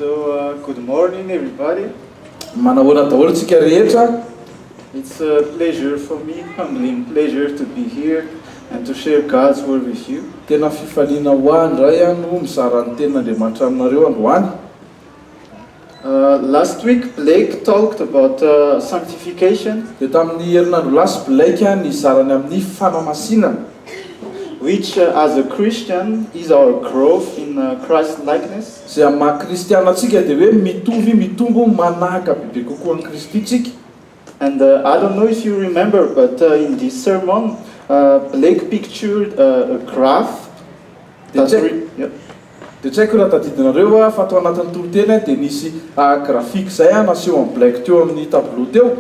So, good morning, everybody. Manahoana daholo tsika rehetra. It's a pleasure for me, humbling pleasure to be here and to share God's word with you. Tena fifaliana ho ahy indray no mizara ny ten'Andriamanitra aminareo androany. Last week, Blake talked about sanctification, Dia tamin'ny herinandro lasa Blake nizarany amin'ny fanamasinana, which as a Christian is our growth in Christ-likeness. izay amin'ny maha-kristiana antsika dia hoe mitombo manahaka bebe kokoa ny Kristy tsika. And I don't know if you remember, but in this sermon, Blake pictured a graph. That's it. Yep. Dia tsy haiko raha tadidinareo fa tao anatin'ny toro-tena dia nisy grafika izay naseho amin'ny Blake teo amin'ny tableau teo.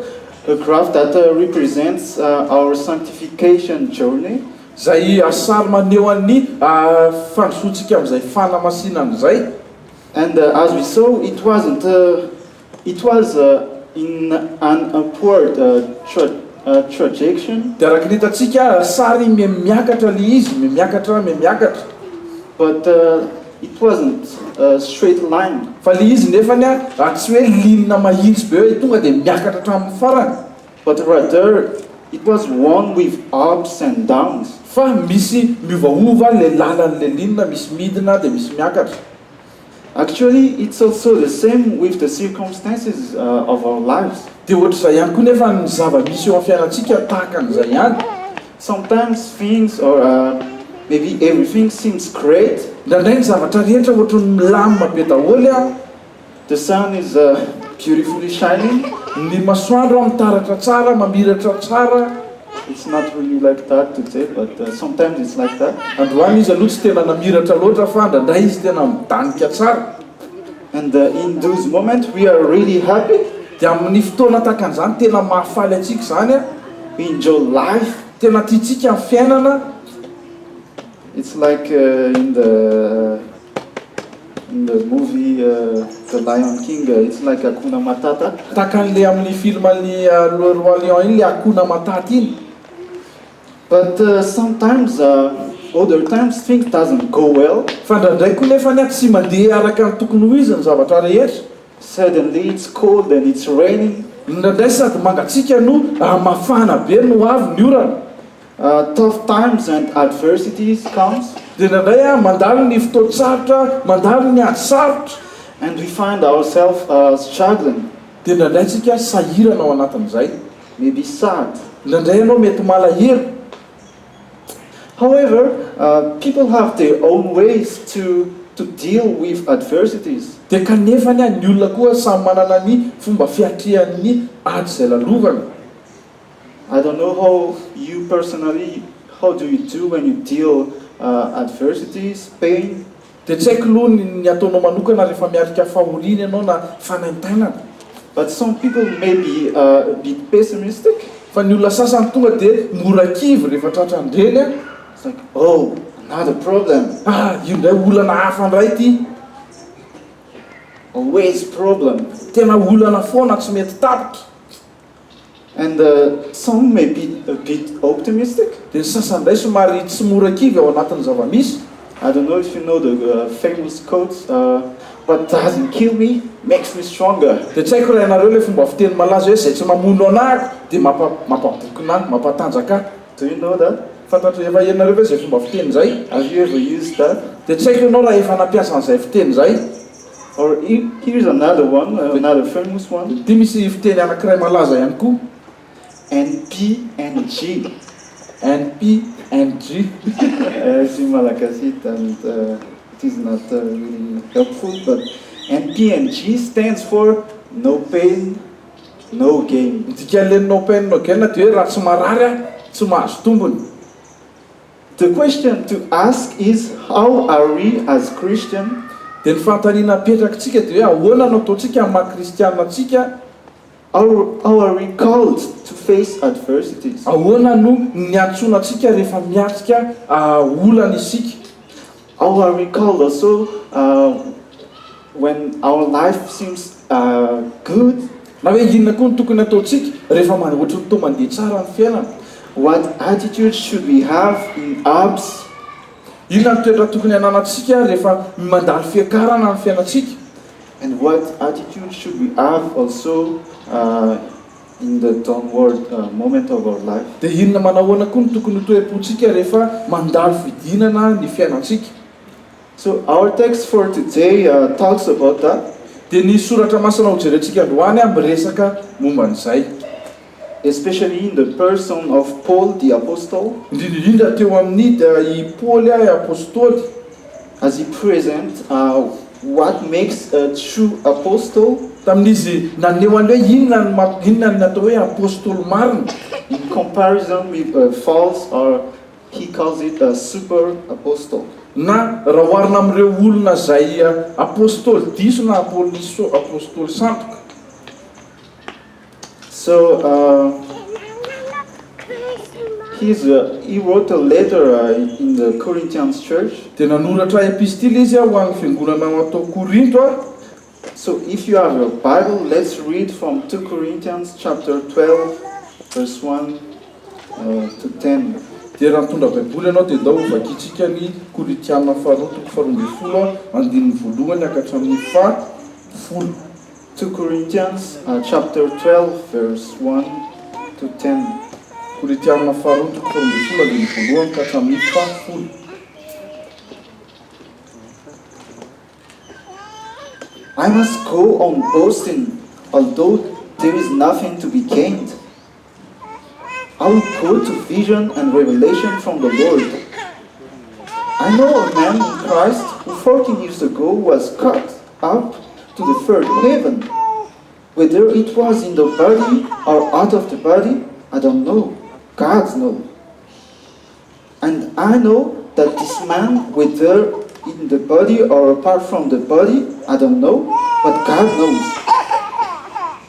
A graph that represents our sanctification journey. Izay sary maneho ny fandrosoantsika amin'izay fanamasinana izay. And as we saw, it was in an upward trajectory. Dia araka ny hitantsika sary miakatra le izy, miakatra. But it wasn't a straight line. Fa le izy nefany tsy hoe linina mahitsy be hoe tonga dia miakatra hatramin'ny farany. But rather, it was one with ups and downs. Fa misy miovaova le lalan'le linina, misy midina dia misy miakatra. Actually, it's also the same with the circumstances of our lives. Dia ohatr'izay ihany koa nefa ny zava-misy eo amin'ny fiainantsika tahaka an'izay ihany. Sometimes things or maybe everything seems great. Indraindray ny zavatra rehetra ohatry ny milamina be daholo. The sun is beautifully shining. Ny masoandro mitaratra tsara, mamiratra tsara. It's not really like that today, but sometimes it's like that. Androany izy aloha tsy tena namiratra loatra fa indraindray izy tena midanika tsara. And in those moments we are really happy. Dia amin'ny fotoana tahaka an'izany tena mahafaly antsika zany. We enjoy life. Tena tiantsika amin'ny fiainana. It's like in the movie The Lion King, it's like Hakuna Matata. Tahaka an'le amin'ny filman'ny Le Roi Lion iny le Hakuna Matata iny. But sometimes, other times, things doesn't go well. Fa indraindray koa nefa tsy mandeha araka ny tokony ho izy ny zavatra rehetra. Suddenly it's cold and it's raining. Indraindray sady mangatsika no mafana be no avy ny orana. Tough times and adversities comes. Dia indraindray mandalo ny fotoan-tsarotra, mandalo ny ady sarotra. And we find ourselves struggling. Dia indraindray tsika sahirana ao anatin'izay. Maybe sad. Indraindray ianao mety malahelo. However, people have their own ways to deal with adversities. Dia kanefa ny olona koa samy manana ny fomba fiatrehan'ny ady izay lalovana. I don't know how you personally, how do you do when you deal adversities, pain? Dia tsy haiko aloha ny ataonao manokana rehefa miarika fahoriana ianao na fanaintainana. But some people may be a bit pessimistic. Fa ny olona sasany tonga dia mora-kivy rehefa tratra andreny. It's like, oh, another problem. Io ndray olana hafa ndray ity. Always problem. Tena olana foana tsy mety tapitra. And some may be a bit optimistic. Dia ny sasany ndray somary tsy mora-kivy ao anatin'ny zava-misy. I don't know if you know the famous quote, what doesn't kill me makes me stronger. Dia tsy haiko raha ianareo le fomba fiteny malaza hoe izay tsy mamono anahako dia mampabokina ahy, mampatanjaka ahy. Do you know that? Fantatro efa ianareo hoe izay fomba fiteny izay? Have you ever used that? Dia tsy haiko ianao raha efa nampiasa an'izay fiteny izay. Or here's another one, another famous one. Dia misy fiteny anankiray malaza ihany koa. NP and G. NP and G. It's in Malagasy and it is not really helpful, but NP and G stands for no pain, no gain. Midika an'le no pain no gain dia hoe raha tsy marary tsy mahazo tombony. The question to ask is, how are we as Christians? Dia ny fanontaniana apetrakintsika dia hoe ahoana no ataontsika amin'ny maha-kristianina antsika? How are we called to face adversities? Ahoana no ny antsonantsika rehefa miatrika olana isika? How are we called also when our life seems good? Na hoe inona koa no tokony ataontsika rehefa ohatry ny toa mandeha tsara ny fiainana? What attitude should we have in ups? Inona ny toetra tokony hananantsika rehefa mandalo fiakarana amin'ny fiainantsika? And what attitude should we have also in the downward moment of our life? Dia inona manahoana koa no tokony ho toe-pontsika rehefa mandalo fidinana ny fiainantsika? So our text for today talks about that. Dia ny soratra masina ho jerentsika androany miresaka momba an'izay, Especially in the person of Paul the Apostle, indrindrindrindra teo amin'ny i Paoly apôstôly, as he presents what makes a true apostle tamin'izy naneho an'ilay inona ny natao hoe apôstôly marina, in comparison with a false, or he calls it a super apostle. na raha oharina amin'ireo olona izay apôstôly diso na apôstôly sandoka. So he wrote a letter in the Corinthians church. Dia nanoratra epistily izy ho an'ny fiangonana atao Korinto a. So if you have a Bible, let's read from 2 Corinthians chapter 12, verse 1 to 10. Dia raha mitondra baiboly ianao dia ndao vakitsika ny Korintiana faharoa toko faharoa ambin'ny folo andininy voalohany hatramin'ny fahafolo. 2 Corinthians chapter 12, verse 1 to 10. Korintiana faharoa toko faharoa ambin'ny folo andininy voalohany hatramin'ny fahafolo. I must go on boasting, although there is nothing to be gained. I will go to vision and revelation from the Lord. I know a man in Christ who 14 years ago was caught up to the third heaven. Whether it was in the body or out of the body, I don't know. God knows. And I know that this man, whether in the body or apart from the body, I don't know, but God knows.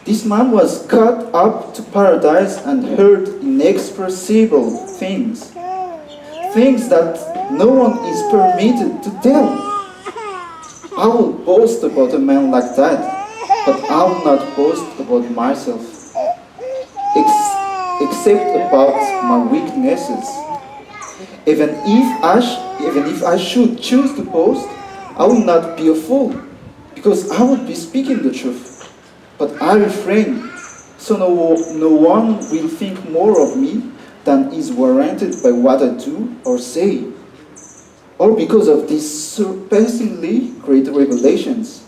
This man was caught up to paradise and heard inexpressible things, things that no one is permitted to tell. I will boast about a man like that, but I will not boast about myself, except about my weaknesses. Even if I should choose to boast, I will not be a fool, because I would be speaking the truth. But I refrain, so no one will think more of me than is warranted by what I do or say, or because of these surpassingly great revelations.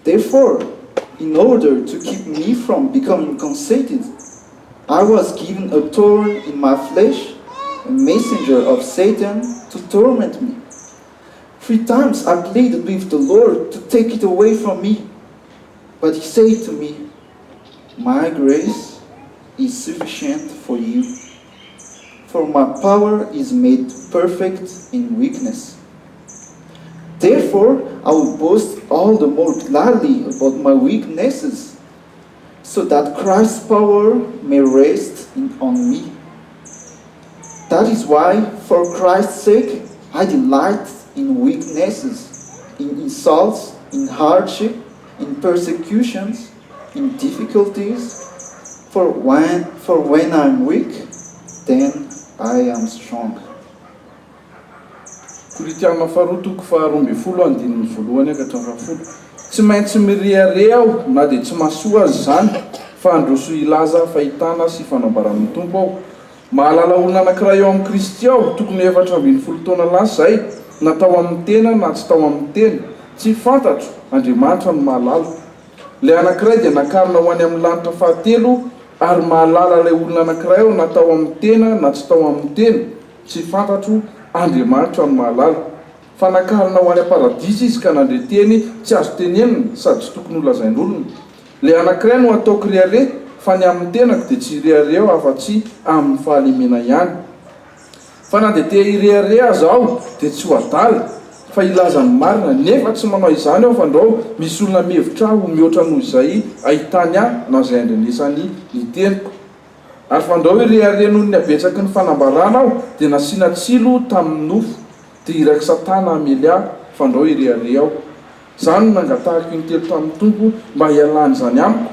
Therefore, in order to keep me from becoming conceited, I was given a thorn in my flesh, a messenger of Satan to torment me. 3 times I pleaded with the Lord to take it away from me. But he said to me, my grace is sufficient for you, for my power is made perfect in weakness. Therefore, I will boast all the more gladly about my weaknesses, so that Christ's power may rest on me. That is why, for Christ's sake, I delight in weaknesses, in insults, in hardship, in persecutions, in difficulties. For when I'm weak, then I am strong. Korintiana faharoa toko faharoa ambin'ny folo andininy voalohany hatramin'ny fahafolo. Tsy maintsy mireare aho na dia tsy mahasoa azy izany, fa handroso ilaza fahitana sy fanambaran'ny tompo aho. Mahalala olona anankiray eo amin'ny Kristy aho, tokony 4 taona lasa izay, na tao amin'ny tena na tsy tao amin'ny tena, tsy fantatro, Andriamanitra no mahalala. Ilay anankiray dia nakarina ho any amin'ny lanitra fahatelo, ary mahalala ilay olona anankiray aho na tao amin'ny tena na tsy tao amin'ny tena, tsy fantatro, Andriamanitra no mahalala. Fa nakarina ho any am-paradisa izy ka nandreteny tsy azo tenenina sady tsy tokony ho lazain'olona. Ilay anankiray no ataoko reare, fa ny amin'ny tenako dia tsy reare aho afa-tsy amin'ny fahalemena ihany. Fa na dia te hireare aza aho dia tsy ho adala, fa ilazany marina, nefa tsy manao izany aho fa andao misy olona mihevitra aho mihoatra noho izay ahitany ahy na izay andrenesany ny teniko. Ary fa andao hireare noho ny abetsaky ny fanambarana aho dia nasiana tsilo tamin'ny nofo, dia iraky Satana hamely ahy fa andao hireare aho. Izany no nangatahako intelo tamin'ny tompo mba hialany izany amiko.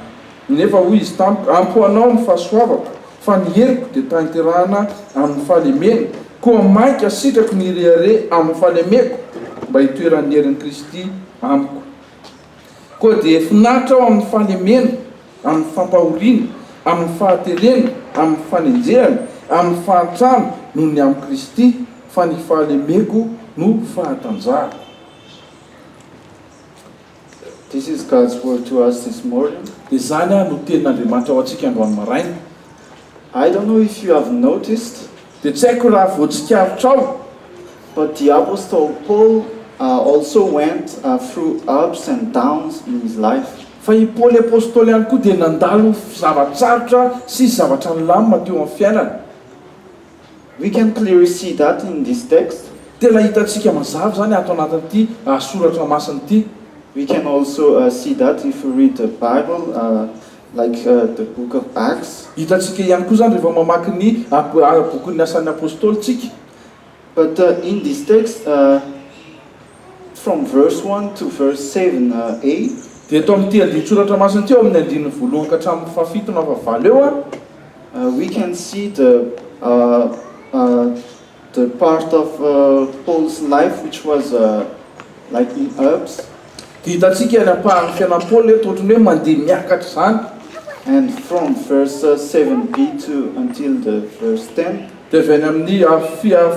Nefa hoy izy tamiko, ampy ho anao ny fahasoavako, fa ny heriko dia tanterahana amin'ny fahalemena, koa mainka sitrako ny hireare amin'ny fahalemeko mba hitoeran'ny herin'i Kristy amiko. koa dia finaritra ao amin'ny fahalemena, amin'ny fampahoriana, amin'ny fahaterena, amin'ny fanenjehana, amin'ny fahantrano noho ny amin'ny Kristy, fa ny fahalemeko no fahatanjahana. This is God's word to us this morning. Dia zany no tenin'Andriamanitra ao antsika androany maraina. I don't know if you have noticed, Dia tsy haiko raha voatsikavitra ao, but the Apostle Paul also went through ups and downs in his life. fa i Paoly apôstôly ihany koa dia nandalo zavatsarotra sy zavatra nilamina teo amin'ny fiainana. We can clearly see that in this text. Tena hitantsika mazava zany ato anatin'ity soratra masina ity. We can also see that if we read the Bible, like the book of Acts. Hitantsika ihany koa zany rehefa mamaky ny bokin'ny asan'ny apôstôlitsika. But in this text, from verse 1 to verse 7a, dia eto amin'ity andin-tsoratra masina ity eo amin'ny andininy voalohany ka hatramin'ny fahafito na fahavalo eo we can see the part of Paul's life which was like in ups. dia hitantsika ny ampahan'ny fiainan'i Paoly eto ohatrany hoe mandeha miakatra zany. And from verse 7b to until the verse 10, dia avy any amin'ny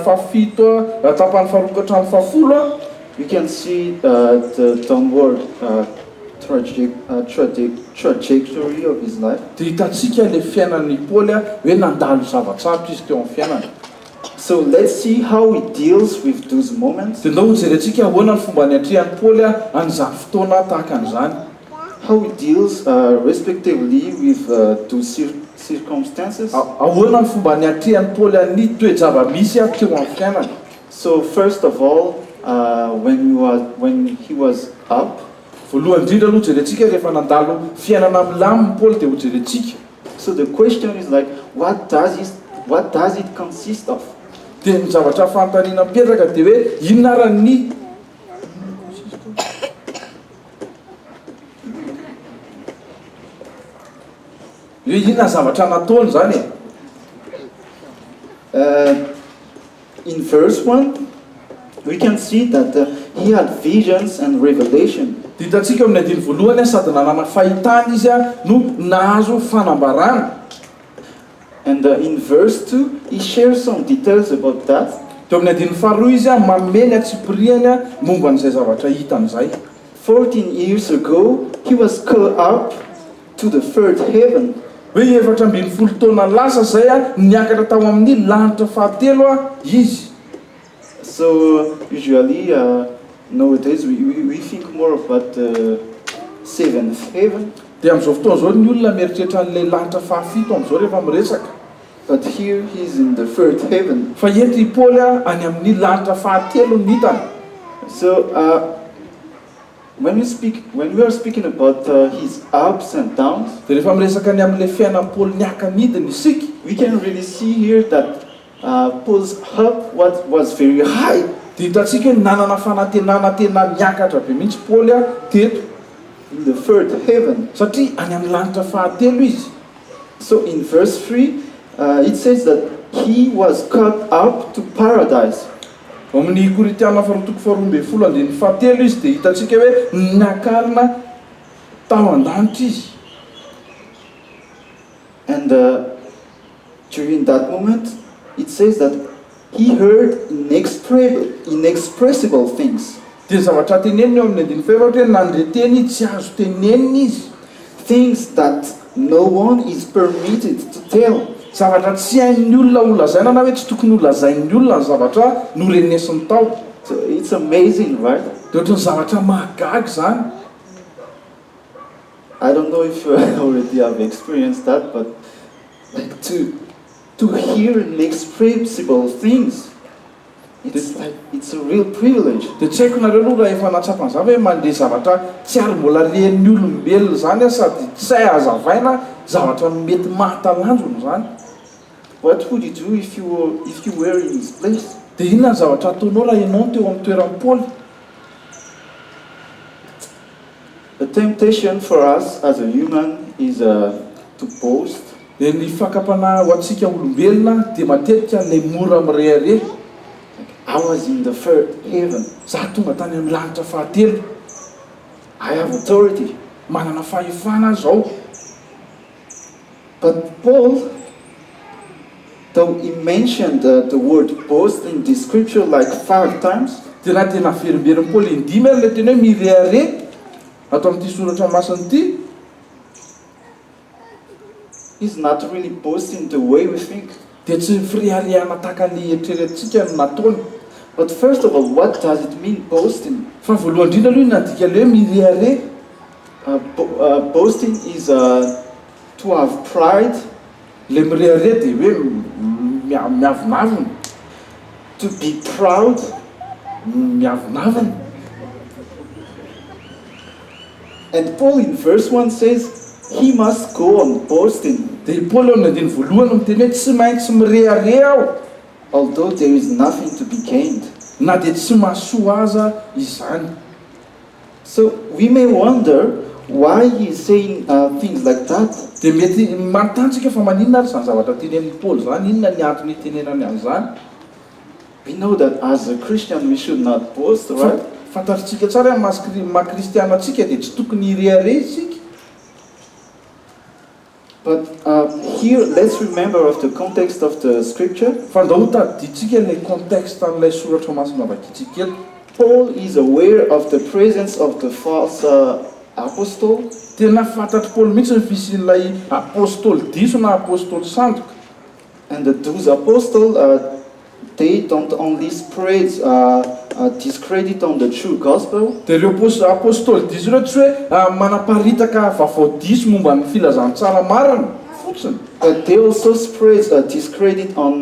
fahafito tapany faharoa ka hatramin'ny fahafolo we can see the downward trajectory of his life. dia hitantsika le fiainan'ny Paoly hoe nandalo zavatsarotra izy teo amin'ny fiainana. So let's see how he deals with those moments, dia ndao hojerentsika ahoana ny fomba niatrehan'ny Paoly an'izany fotoana tahaka an'izany, how he deals respectively with those circumstances. ahoana ny fomba niatrehan'ny Paoly ny toe-java misy teo amin'ny fiainana. So first of all, when he was up, voalohany indrindra aloha jerentsika rehefa nandalo fiainana milaminy Paoly dia hojerentsika. so the question is like, what does it consist of? Dia ny zavatra fanontaniana mipetraka dia hoe inona ara ny hoe inona zavatra nataony zany In verse 1, we can see that he had visions and revelation. dia hitantsika amin'ny andiny voalohany sady nanana fahitana izy no nahazo fanambarana. And in verse 2, he shares some details about that. Teo amin'ny andiny faharoa izy mameny atsipiriany momba n'izay zavatra hita amin'izay. 14 years ago, he was caught up to the third heaven. Hoe 14 taona lasa zay niakatra tao amin'ny lanitra fahatelo izy. So usually nowadays we think more about the seventh heaven. Dia amin'izao fotoana izao ny olona mieritreritra an'ilay lanitra fahafito amin'izao rehefa miresaka. But here he's in the third heaven. Fa eto i Paoly any amin'ny lanitra fahatelo ny hitany. So when we are speaking about his ups and downs, Dia rehefa miresaka ny amin'ilay fiainan'i Paoly niaka nidiny isika, we can really see here that Paul's up was very high. dia hitantsika hoe nanana fanantenana tena niakatra be mihitsy Paoly teto, In the third heaven. satria any amin'ny lanitra fahatelo izy. So in verse 3, it says that he was caught up to paradise. Amin'ny Korinthiana faharoa faharoa ambin'ny folo andininy fahatelo izy dia hitantsika hoe niakarina tao an-danitra izy. And during that moment, it says that he heard inexpressible things. Dia zavatra teneniny eo amin'ny andininy fahaefatra hoe nandreteny tsy azo tenenina izy. Things that no one is permitted to tell. Zavatra tsy hain'ny olona olazaina na hoe tsy tokony olazain'ny olona ny zavatra norenesiny tao. So it's amazing, right? Dia ohatrany zavatra mahagaga zany. I don't know if you already have experienced that, but like to hear inexpressible things, it's a real privilege. Dia tsy haiko nareo aloha raha efa natsapany zava hoe mandeha zavatra tsy ary mbola rehen'ny olombelona zany sady tsy hay hazavaina zavatra mety mahatalanjona zany. What would you do if you were in his place? Dia inona ny zavatra ataonao raha ianao teo amin'ny toeran'i Paoly? The temptation for us as a human is to boast. Dia ny fakapana ho antsika olombelona dia matetika ilay mora mirehare. I was in the third heaven. Za tonga tany amin'ny lanitra fahatelo. I have authority. manana fahefana zao. But Paul, though he mentioned the word boast in the scripture like 5 times, Tena verimberiny Paoly indimy ary le teny hoe mirehare atao amin'ity soratra masiny ity. he's not really boasting the way we think. Dia tsy firehariana tahaka ny eritreretintsika no nataony. But first of all, what does it mean, boasting? Fa voalohany indrindra aloha nadika le hoe mirehare. Boasting is to have pride, Le mirehare dia hoe miavonavona, to be proud, miavonavona. and Paul in verse 1 says he must go on boasting, Dia i Paoly ao amin'ny andiny voalohany no miteny hoe tsy maintsy mirehare aho, although there is nothing to be gained. na dia tsy mahasoa aza izany. So we may wonder why he is saying things like that. Dia mety manontany fa maninona ary izany zavatra tenenin'i Paoly zany, inona ny antony itenenany an'izany? We know that as a Christian we should not boast, right? Fantatritsika tsara maha-kristiana antsika dia tsy tokony hirehare isika. But here, let's remember of the context of the scripture. Fa ndao tadiditsika ilay contexte an'ilay soratra masina vakitsika eto. Paul is aware of the presence of the false apostle, Tena fantatry Paoly mihitsy ny fisian'ilay apôstôly diso na apôstôly sandoka. and those apostles, they don't only spread discredit on the true gospel, Dia ireo apôstôly diso ireo tsy hoe manaparitaka vaovao diso momba ny filazantsara marina fotsiny, but they also spread discredit on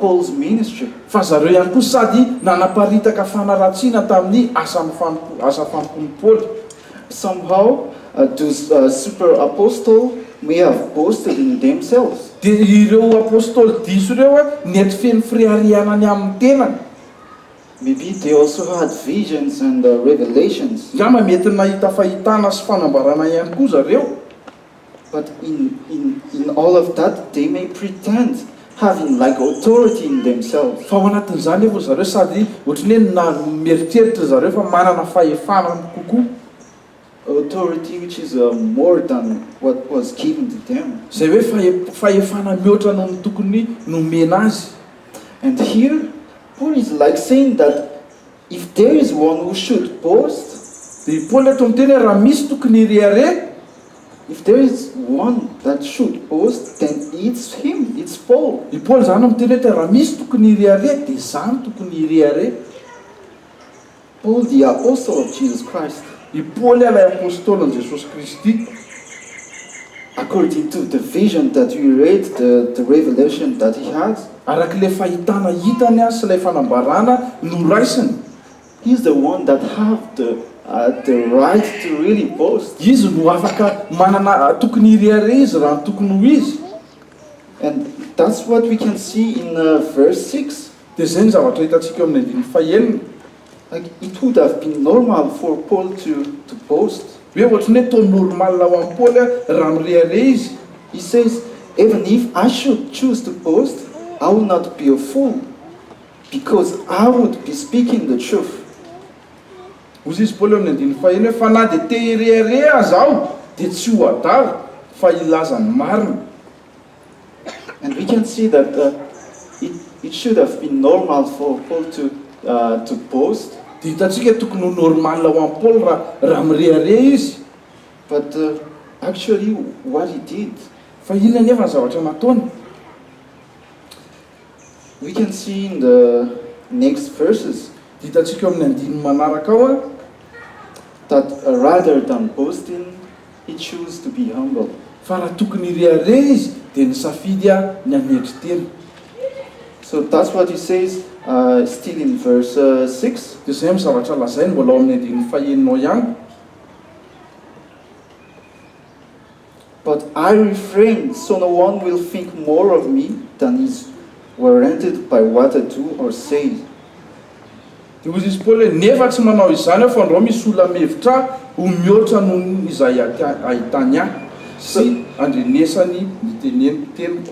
Paul's ministry. fa zareo ihany koa sady nanaparitaka fanaratsiana tamin'ny asa fampon'ny Paoly. Somehow, those super apostles may have boasted in themselves. Dia ireo apôstôly diso ireo nety feno firehariana any amin'ny tenany. Maybe they also had visions and revelations. Ngamba mety nahita fahitana sy fanambarana ihany koa zareo. But in all of that, they may pretend having like authority in themselves. Fa ao anatin'izany efa zareo sady ohatrany hoe na mieritreritra zareo fa manana fahefana kokoa, Authority which is more than what was given to them. izay hoe fahefana mihoatra noho ny tokony nomena azy. And here, Paul is like saying that if there is one who should boast, Dia Paoly eto miteny hoe raha misy tokony hirehare, if there is one that should boast, then it's him, it's Paul. i Paoly zany no miteny hoe raha misy tokony hirehare dia zany tokony hirehare. Paul, the apostle of Jesus Christ, I Paoly ilay apôstôlin Jesosy Kristy, according to the vision that we read, the revelation that he has, arak'ilay fahitana hitany sy ilay fanambarana noraisiny, he's the one that have the right to really boast. izy no afaka manana tokony hirehare izy raha tokony ho izy. And that's what we can see in verse 6. Dia izay ny zavatra hitantsika eo amin'ny andiny fahaenina. Like it would have been normal for Paul to boast. Hoe ohatrany hoe tao normal ho an'i Paoly raha mirehare izy. He says, even if I should choose to boast, I will not be a fool, because I would be speaking the truth. Hozy izy Paoly eo amin'ny andiny fahaenina hoe fa na dia te hirehare azaho dia tsy ho adaro fa ilazany marina. And we can see that it should have been normal for Paul to boast, Dia hitantsika tokony ho normal ho an'i Paoly raha mirehare izy. but actually what he did, Fa inona nefa ny zavatra nataony? we can see in the next verses Dia hitantsika eo amin'ny andiny manaraka ao that rather than boasting, he chose to be humble. fa raha tokony hirehare izy dia nisafidy ny hanetry tena. So that's what he says still in verse 6. Dia izay amin'ny zavatra lazainy mbola ao amin'ny andiny fahaeninao ihany. But I refrain, so no one will think more of me than is warranted by what I do or say. Dia hozy izy Paoly hoe nefa tsy manao izany aho fa andreo misy olona mihevitra ho mihoatra noho izay ahitany ahy sy andrenesany ny teneniko teny.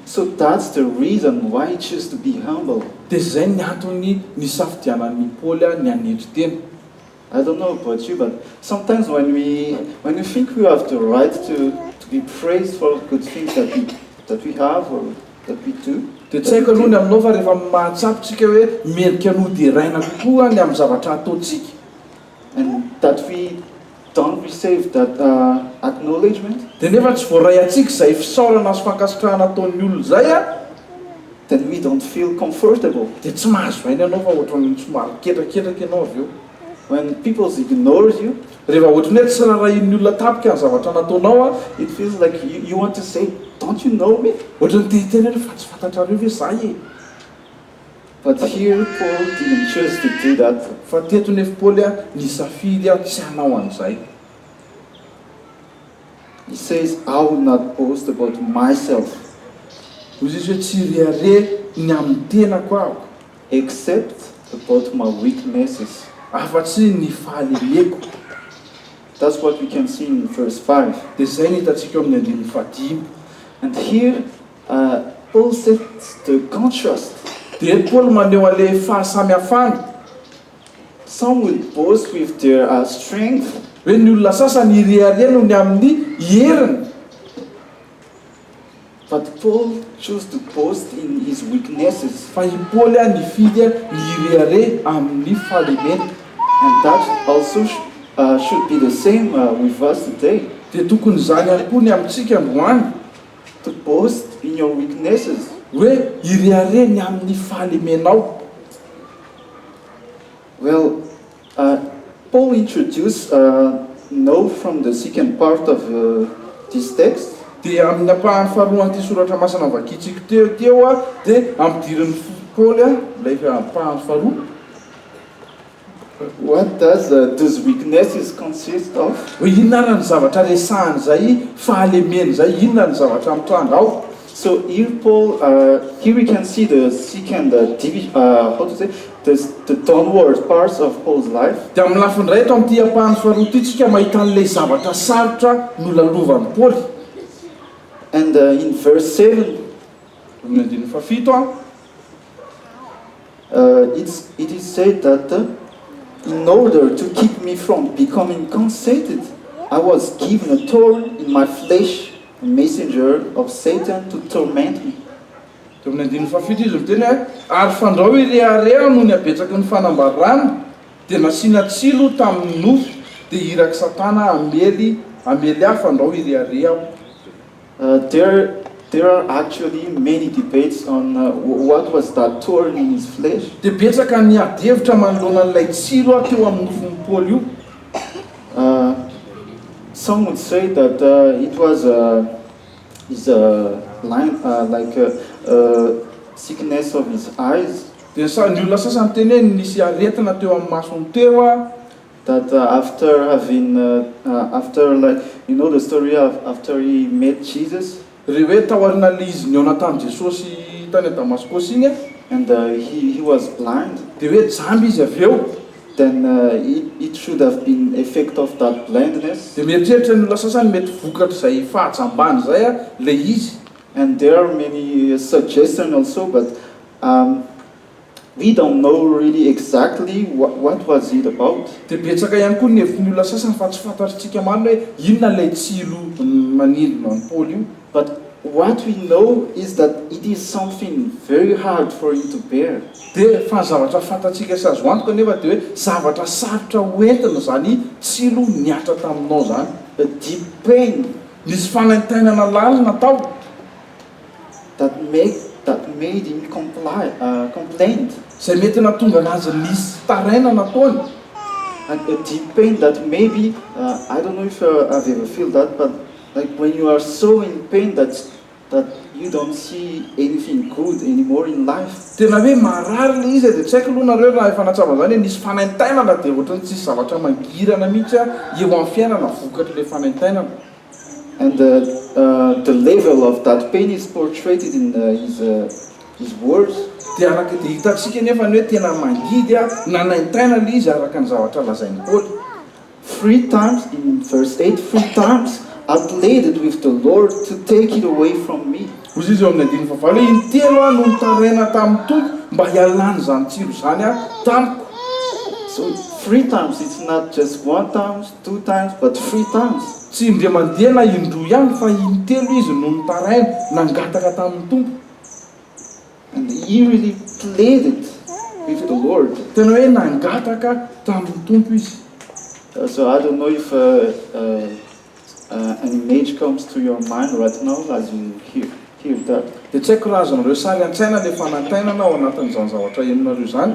So that's the reason why he chose to be humble. Dia izay ny antony nisafidianan'ny Paoly ny hanetry tena. I don't know about you, but sometimes when we think we have the right to be praised for good things that we have or that we do, dia tsy haiko aloha ny aminao fa rehefa mahatsapitsika hoe mendrika nodiraina kokoa ny amin'ny zavatra ataontsika and that we don't receive that acknowledgement, dia nefa tsy voaray atsika izay fisaorana sy fankasitrahana ataon'ny olona zay a then we don't feel comfortable. dia tsy mahazo aina ianao fa ohatrany somary ketraketraka ianao avy eo When people ignore you, rehefa ohatrany hoe tsy rarahin'ny olona tapika ny zavatra nataonao a it feels like you want to say, don't you know me? ohatrany tetena hoe fa tsy fantatrareo ve zay e But here Paul didn't choose to do that. fa teto nefa Paoly a nisafidy a tsy hanao an'izay He says, I will not boast about myself ozy izy hoe tsy reare ny amin'ny tenako aho except about my weaknesses. afa-tsy ny fahalemeko That's what we can see in verse 5. dia zay ny hitantsika eo amin'ny andininy fahadimy And here Paul sets the contrast. dia Paoly maneho an'le fahasamihafana Some will boast with their strength, hoe ny olona sasany irearea noho ny amin'ny heriny but Paul chose to boast in his weaknesses. fa i Paoly a nifidy a ny ireare amin'ny fahalemena And that also should be the same with us today. dia tokony zany ihany koa ny amintsika androany To boast in your weaknesses. hoe ireare ny amin'ny fahalemenao Well, Paul introduced no from the second part of this text. dia amin'ny ampahany faharohan'ity soratra masina vakitsika teo a dia ampidirin'ny Paoly a ilay ampahany faharoa What does those weaknesses consist of? hoe inona ary ny zavatra resahany zay fahalemeny zay inona ny zavatra mitranga ao So here Paul, here we can see the second how to say, the downward parts of Paul's life. dia amin'ny lafiny ray eto amin'ity ampahany faharoa ity tsika mahita an'ilay zavatra sarotra nolalovan'ny Paoly And in verse 7, amin'ny andininy fafito a it is said that in order to keep me from becoming conceited, I was given a thorn in my flesh, a messenger of Satan to torment me. dia amin'ny andininy fafito izy miteny hoe ary fandrao irearea noho ny abetsaky ny fanambarana dia nasiana tsilo tamin'ny nofo dia iraky satana amely aho fandrao irearea aho There are actually many debates on what was that thorn in his flesh. dia betsaka ny adevitra manoloana n'ilay tsilo a teo amin'ny nofon'ny Paoly io Some would say that it was his sickness of his eyes. dia ny olona sasany teny hoe nisy aretina teo amin'ny masony teo a That after having, after like you know the story of after he met Jesus ry hoe tahoarina le izy niona tamin'i Jesosy tany Damaskosy iny a and he was blind, dia hoe jamby izy avy eo then it should have been effect of that blindness. dia mieritreritra ny olona sasany mety vokatra izay fahajambany zay a le izy And there are many suggestions also, but we don't know really exactly what was it about. dia betsaka ihany koa ny hevin'ny olona sasany fa tsy fantatritsika marina hoe inona lay tsilo manindrona ny Paoly io But what we know is that it is something very hard for him to bear. dia fa ny zavatra fantatsika sy azo antoka nefa dia hoe zavatra sarotra hoentina zany tsilo niatra taminao zany A deep pain nisy fanaintainana lalina tao that made him complain. izay mety natonga anazy nisy taraina nataony And a deep pain that maybe, I don't know if I've ever felt that, but like when you are so in pain that you don't see anything good anymore in life. tena hoe marary le izy dia tsy haiko aloha nareo raha efa natsava zany hoe nisy fanaintainana dia ohatrany tsisy zavatra mangirana mihitsy a eo amin'ny fiainana vokatra le fanaintainana And the level of that pain is portrayed in his words. dia araka dia hitantsika nefa ny hoe tena mangidy a nanaintaina le izy araka ny zavatra lazain'ny Paoly 3 times in verse 8, 3 times I pleaded with the Lord to take it away from me. ozy izy eo amin'ny andiny favalo hoe intelo a no nitaraina tamin'ny tompo mba hialany zany tsilo zany a tamiko So 3 times. It's not just 1 time, 2 times, but 3 times. Tsy indria mandeha na indroa ihany fa intelo izy no nitaraina nangataka tamin'ny tompo. And he really pleaded with the Lord. Tena hoe nangataka tamin'ny tompo izy. So I don't know if an image comes to your mind right now as you hear that. Dia tsy haiko raha azonareo sary an-tsaina le fanantenana ao anatin'izany zavatra henonareo zany.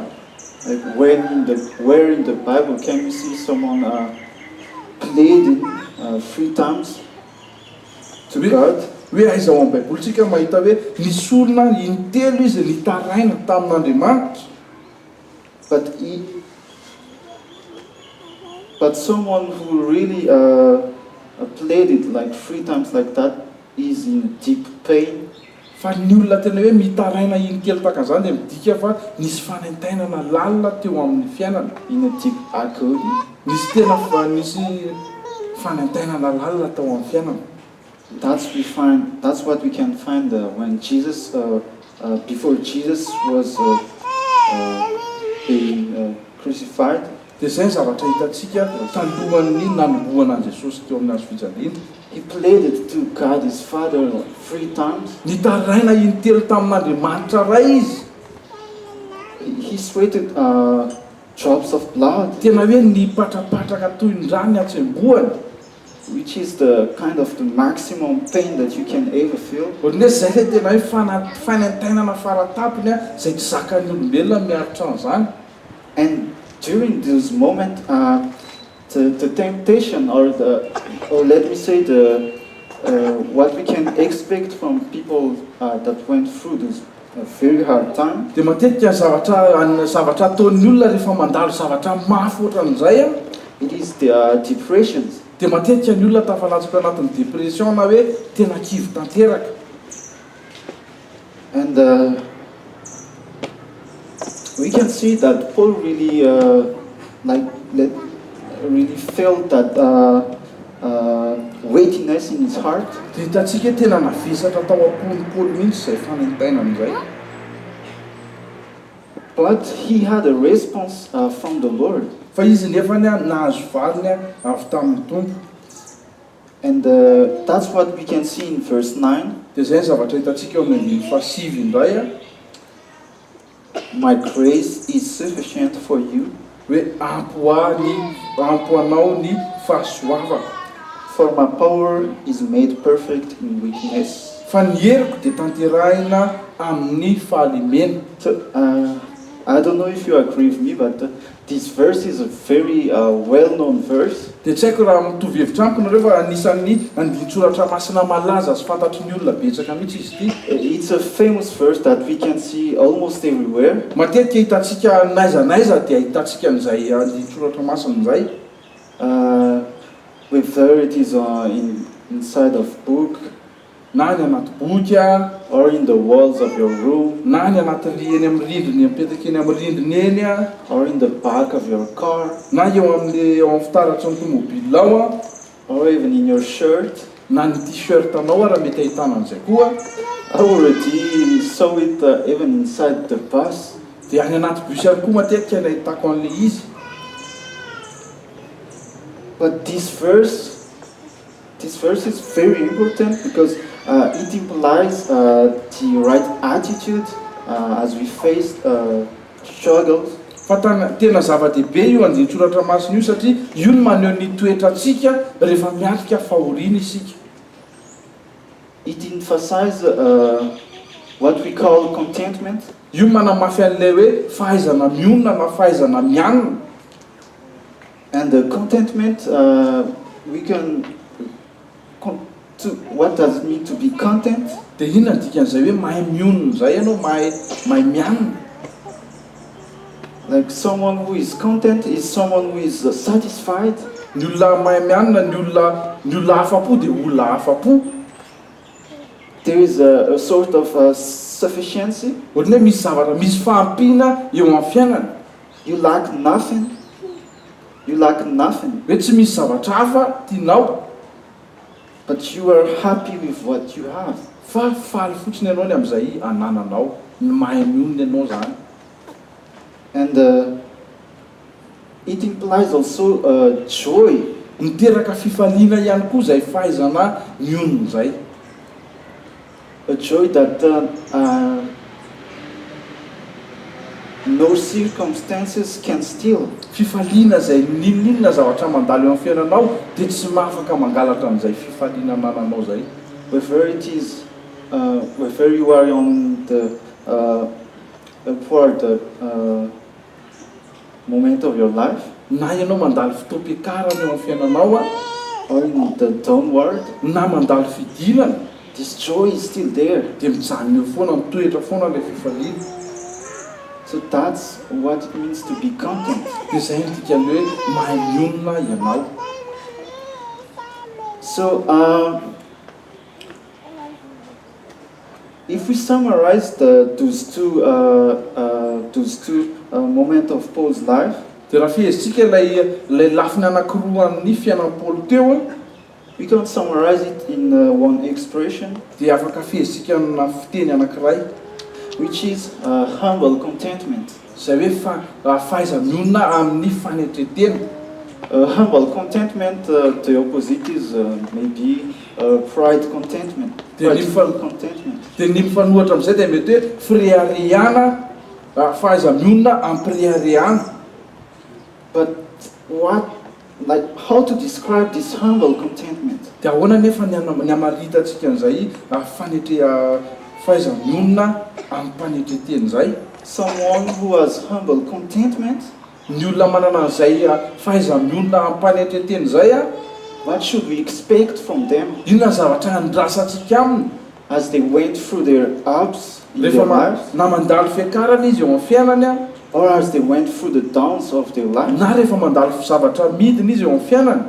Like where in the Bible can we see someone pleading 3 times to God? Hoe aiza ao amin'ny baibolitsika mahita hoe nisy olona intelo izy nitaraina tamin'Andriamanitra. But someone who really pleaded like 3 times like that is in deep pain. Fa ny olona tena hoe mitaraina intelo tahaka an'izany dia midika fa nisy fanantenana lalina teo amin'ny fiainana. In a deep agony. Nisy fanantenana lalina teo amin'ny fiainana. That's what we can find when Jesus, before Jesus was being crucified. Dia izay zavatra hitantsika talohan'ny nanombohana Jesosy teo amin'ny hazo fijaliana. He pleaded to God his Father 3 times. Nitaraina intelo tamin'Andriamanitra ray izy. He sweated drops of blood. Tena hoe nipatrapatraka toy ny rano atsembohany. Which is the kind of the maximum pain that you can ever feel. Ohatran'ny zay ilay tena hoe fanantenana faratapony izay tsy zakan'ny olombelona miaritra an'izany. And during this moment, the temptation or let me say what we can expect from people that went through this very hard time. Dia matetika zavatra ataon'ny olona rehefa mandalo zavatra mafy ohatran'izay it is the depressions. Dia matetika ny olona tafalatsaka anatin'ny depression na hoe tena kivy tanteraka. And we can see that Paul really really felt that weightiness in his heart. Dia hitantsika tena navesatra tao am-pony Paul mihitsy izay fanantenana izay. But he had a response from the Lord. Fa izy nefa nahazo valiny avy tamin'ny tompo. And that's what we can see in verse 9. Dia izay zavatra hitantsika eo amin'ny fahasivy indray. My grace is sufficient for you. Hoe ampy anao ny fahasoavako. For my power is made perfect in weakness. Fa ny heriko dia tanterahina amin'ny fahalimena. So I don't know if you agree with me, but this verse is a very well-known verse. Dia tsy haiko raha mitovy hevitra amiko nareo fa anisan'ny andin-tsoratra masina malaza sy fantatry ny olona betsaka mihitsy izy ity. It's a famous verse that we can see almost everywhere. Matetika hitantsika naizanaiza dia hitantsika an'izay andin-tsoratra masina izay. Whether it is inside of book, na ny anaty boky or in the walls of your room, na ny anaty eny amin'ny rindriny apetaka eny amin'ny rindriny eny or in the back of your car, na eo amin'ny fitaratry ny tomobile ao or even in your shirt. Na ny t-shirt anao raha mety ahitana an'izay koa. I already saw it even inside the bus. Dia any anaty bus ihany koa matetika ny ahitako an'ilay izy. But this verse is very important because it implies the right attitude as we face struggles. Fa tena zava-dehibe io andin-tsoratra masina io satria io no maneho ny toetrantsika rehefa miatrika fahoriana isika. It emphasizes what we call contentment. Io manamafy an'ilay hoe fahaizana mionona na fahaizana mianina. And the contentment, we can. What does it mean to be content? Dia inona ny dikan'izay hoe mahay mionona izay ianao, mahay mianina. Like someone who is content is someone who is satisfied. Ny olona mahay mianina, ny olona afa-po dia olona afa-po. There is a sort of sufficiency. Ohatran'ny hoe misy zavatra, misy fahampiana eo amin'ny fiainana. You lack nothing. You lack nothing. Hoe tsy misy zavatra hafa tianao. But you are happy with what you have. Fa faly fotsiny ianao ny amin'izay anananao, ny mahay mionona ianao zany. And it implies also joy. Miteraka fifaliana ihany koa zay fahaizana mionona zay. A joy that no circumstances can steal. Fifaliana zay ninninona zavatra mandalo eo amin'ny fiainanao dia tsy mahafaka mangalatra an'izay fifaliana nananao zay. Whether it is, whether you are on the upward moment of your life, Na ianao mandalo fotoam-piakarana eo amin'ny fiainanao or in the downward, na mandalo fidilana, this joy is still there. dia mijanona eo foana, mitoetra foana ilay fifaliana. So that's what it means to be content. Dia zay no tika hoe mahay mionona ianao. So if we summarize those two moments of Paul's life, Dia raha fihezitsika ilay lafiny anankiroa ny fiainan'i Paoly teo, we can summarize it in one expression, dia afaka fihezitsika amina fiteny anankiray, which is humble contentment. zay hoe fahaiza-mionona amin'ny fanetretena. Humble contentment, the opposite is maybe pride contentment, prideful contentment. Dia ny mifanohitra amin'izay dia mety hoe fireharehana, fahaiza-mionona amin'ny fireharehana. But how to describe this humble contentment? Dia ahoana nefa ny hamaritatsika an'izay fahaiza-mionona amin'ny mpanetretena zay? Someone who has humble contentment, Ny olona manana an'izay fahaiza-mionona amin'ny mpanetretena zay what should we expect from them inona zavatra handrasantsika aminy as they went through their ups in their rehefa lives, na mandalo fiakarana izy eo amin'ny fiainany or as they went through the downs of their lives? na rehefa mandalo zavatra midina izy eo amin'ny fiainany?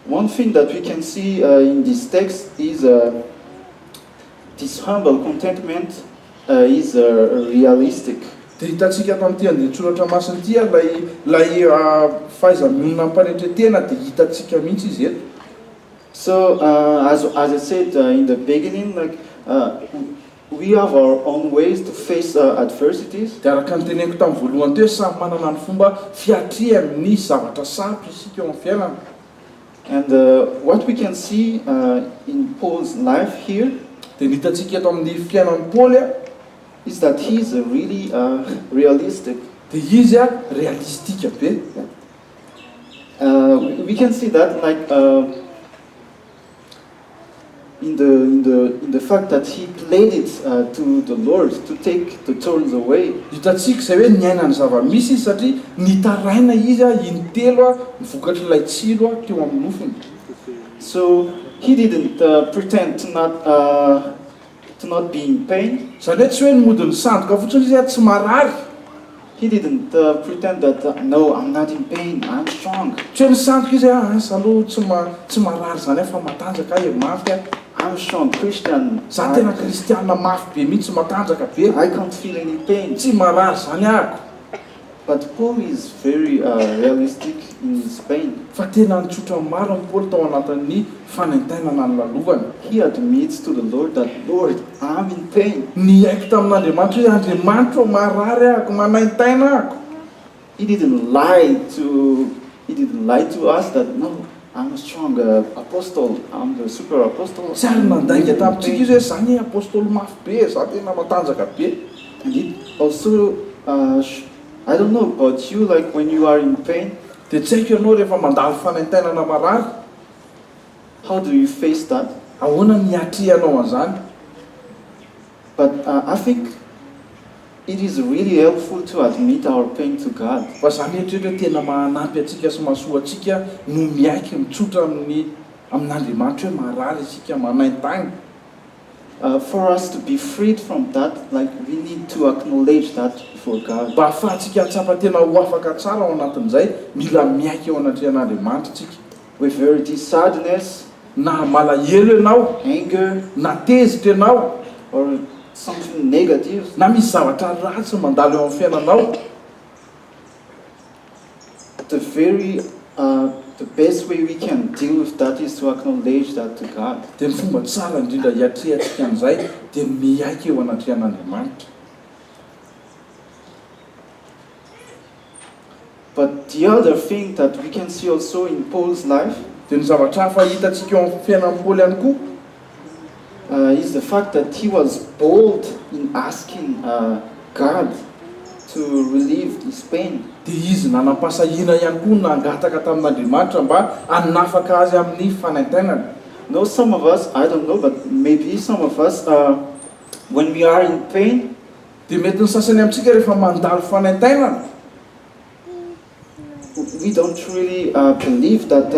One thing that we can see in this text is this humble contentment is realistic. Dia hitantsika tamin'ity andin-tsoratra masina ity lay fahaiza-mionona amin'ny mpanetretena dia hitantsika mihitsy izy eto. So as I said in the beginning, we have our own ways to face adversities. Dia araka ny teneniko tamin'ny voalohany teo, samy manana ny fomba fiatria amin'ny zavatra sarotra isika eo amin'ny fiainana. And what we can see in Paul's life here Dia ny hitantsika eto amin'ny fiainan'i Paoly is that he is really realistic. dia izy realistika be. We can see that in the fact that he played it to the Lord to take the thorns away. Hitantsika izay hoe niainany zava-misy izy satria nitaraina izy intelo nivokatra ilay tsilo teo amin'ny nofiny. So he didn't pretend to not be in pain. Zany hoe tsy hoe nimody ny sandoka fotsiny izy tsy marary. He didn't pretend that no, I'm not in pain, I'm strong. Tsy hoe ny sandoka izy aloha tsy marary zany fa matanjaka mafy I'm strong Christian. za tena kristianina mafy be mihitsy matanjaka be. I can't feel any pain. Tsy marary zany ako. But Paul is very realistic in his pain. Fa tena nitsotra maro ny Paoly tao anatin'ny fanaintainana ny lalovany. He admits to the Lord that, Lord, I'm in pain. Ny haiko tamin'Andriamanitra hoe Andriamanitra marary ako, manaintaina ako. He didn't lie to us that no, I'm a strong apostle, I'm the super apostle. Tsy ary nandainga tamintsika izy hoe zany apôstôly mafy be, za tena matanjaka be. And it also, I don't know about you, like when you are in pain, Dia tsy haiko ianao rehefa mandalo fanaintainana marary, how do you face that? ahoana ny atrianao an'izany? But I think it is really helpful to admit our pain to God. Fa zany eritreretra hoe tena mahanampy atsika sy mahasoa atsika no miaiky mitsotra amin'Andriamanitra hoe marary isika manaintaina. For us to be freed from that, like we need to acknowledge that before God. Mba ahafahantsika hatsapa tena ho afaka tsara ao anatin'izay, mila miaiky eo anatrehan'Andriamanitra tsika. Whether it is sadness, Na malahelo ianao, anger, na tezitra ianao, or something negative, na misy zavatra ratsy mandalo eo amin'ny fiainanao, the best way we can deal with that is to acknowledge that to God. dia ny fomba tsara indrindra hiatrehantsika an'izay dia miaiky eo anatrehan'Andriamanitra. But the other thing that we can see also in Paul's life dia ny zavatra hafa hitantsika eo amin'ny fiainan'ny Paoly ihany koa is the fact that he was bold in asking God to relieve his pain. dia izy nanam-pasahina ihany koa nangataka tamin'Andriamanitra mba hanafaka azy amin'ny fanaintainana. No, some of us, I don't know, but maybe some of us, when we are in pain, dia mety ny sasany amintsika rehefa mandalo fanaintainana we don't really believe that